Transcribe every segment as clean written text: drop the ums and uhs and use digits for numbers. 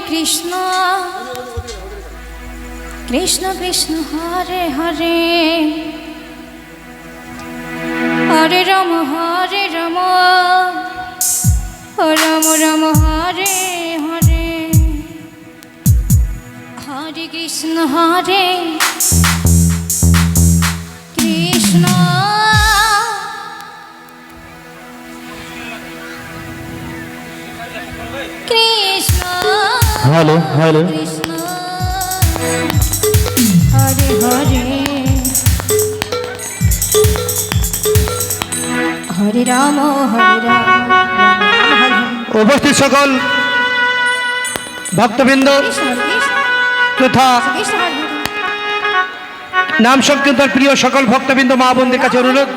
Krishna Krishna Krishna Hare Hare Hare Ram Ram Ram Hare Hare Hare Krishna Krishna Krishna hello hello Krishna Hare Hare Hare Ram উপস্থিত সকল ভক্তবৃন্দ তথা নাম সংকীর্তন প্রিয় সকল ভক্তবৃন্দ মা বোনদের কাছে অনুরোধ,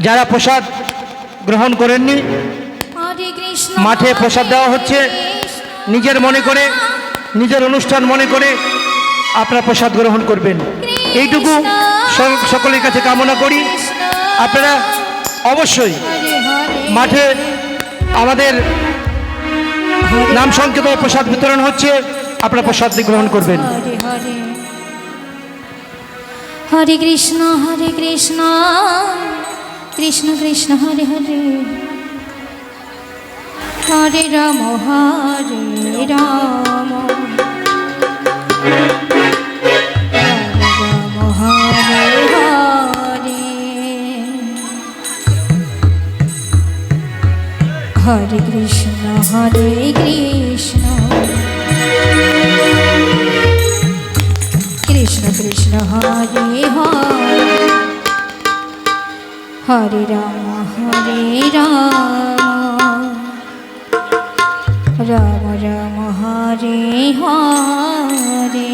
যারা প্রসাদ গ্রহণ করেননি মাঠে প্রসাদ দেওয়া হচ্ছে, নিজের মনে করে নিজের অনুষ্ঠান মনে করে আপনারা প্রসাদ গ্রহণ করবেন, এইটুকু সকলের কাছে কামনা করি। আপনারা অবশ্যই মাঠে আমাদের নাম সংকীর্তনের প্রসাদ বিতরণ হচ্ছে, আপনারা প্রসাদ গ্রহণ করবেন। হরে কৃষ্ণ কৃষ্ণ কৃষ্ণ হরে হরে হরে রাম রাম হরে হরে হরে কৃষ্ণ কৃষ্ণ কৃষ্ণ হরে হরে হরে রাম রাম রাম হরে হরে হরে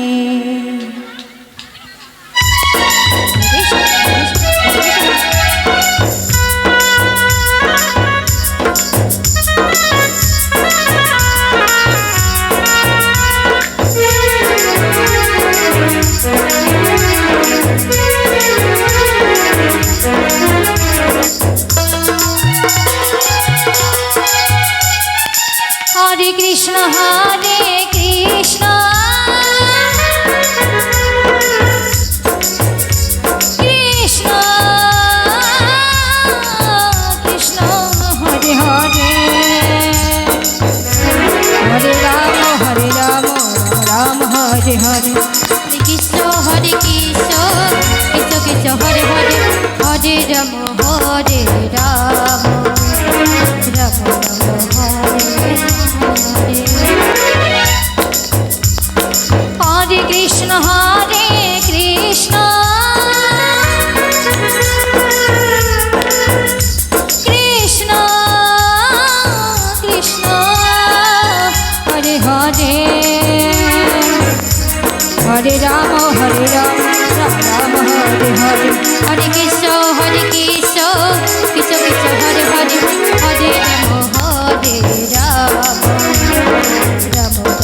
কৃষ্ণ কৃষ্ণ কৃষ্ণ হরে হরে হরে রাম রাম হরে হরে হরে কৃষ্ণ কৃষ্ণ কৃষ্ণ হরে হরে হরে রাম রাম রাম হরে হরে কৃষ্ণ কৃষ্ণ কৃষ্ণ কৃষ্ণ হরে হরে হরে রাম রাম রাম হরে হরে হরে কৃষ্ণ কৃষ্ণ কৃষ্ণ হরে হরে হরে রাম রাম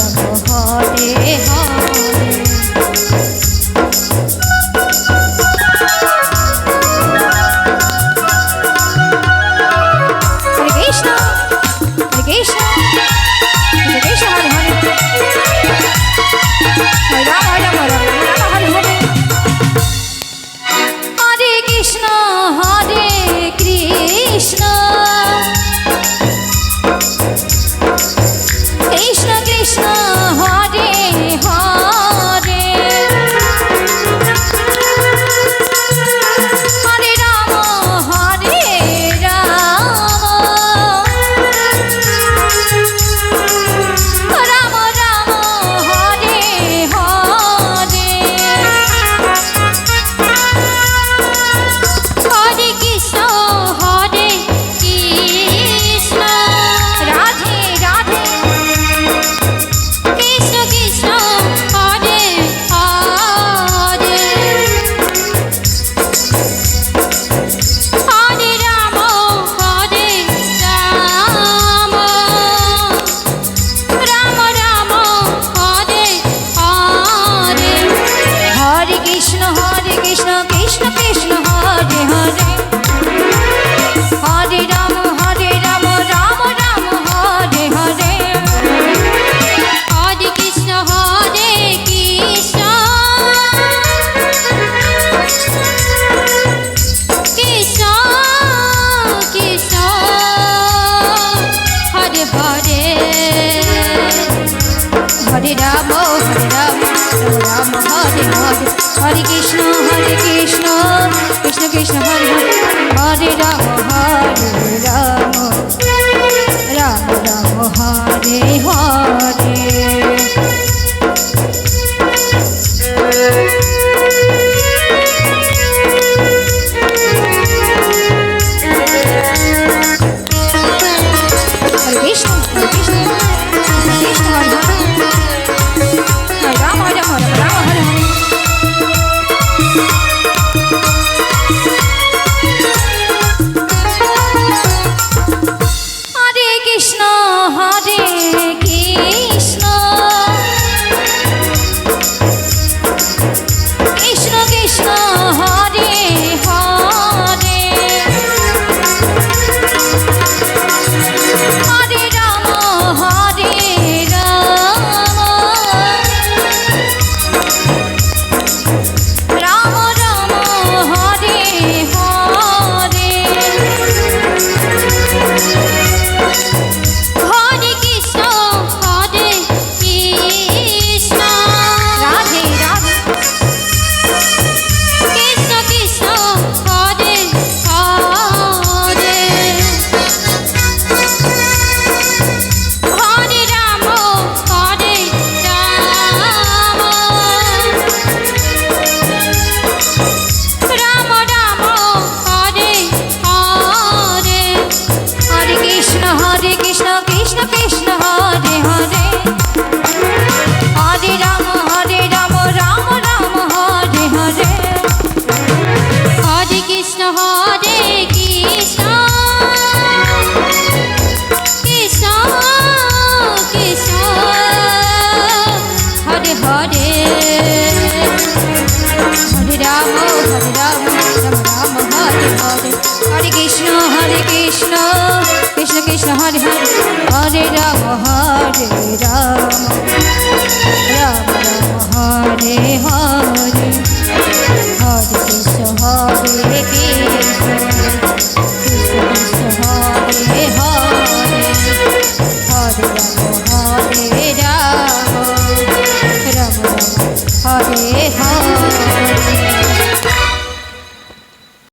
হরে হরে কৃষ্ণ কৃষ্ণ কৃষ্ণ হরে হরে রাম রাম রাম হরে হরে হরে কৃষ্ণ কৃষ্ণ রাম রাম রাম হরে হরে হরে কৃষ্ণ কৃষ্ণ কৃষ্ণ হরে হরে হরে রাম হরে রাম রাম হরে হরে হরে কৃষ্ণ কৃষ্ণ কৃষ্ণ হরে হরে হরে রাম রাম রাম হরে হরে হরে কৃষ্ণ রাধে রাধে কৃষ্ণ কৃষ্ণ হরে হরে হরে রাম রাম রাম হরে হরে হরে কৃষ্ণ কৃষ্ণ কৃষ্ণ হরে হরে হরে রাম রাম রাম হরে হরে হরে কৃষ্ণ কৃষ্ণ কৃষ্ণ কৃষ্ণ হরে হরে হরে রাম রাম রাম হরে হরে হরে কৃষ্ণ কৃষ্ণ কৃষ্ণ কৃষ্ণ হরে হরে হরে রাম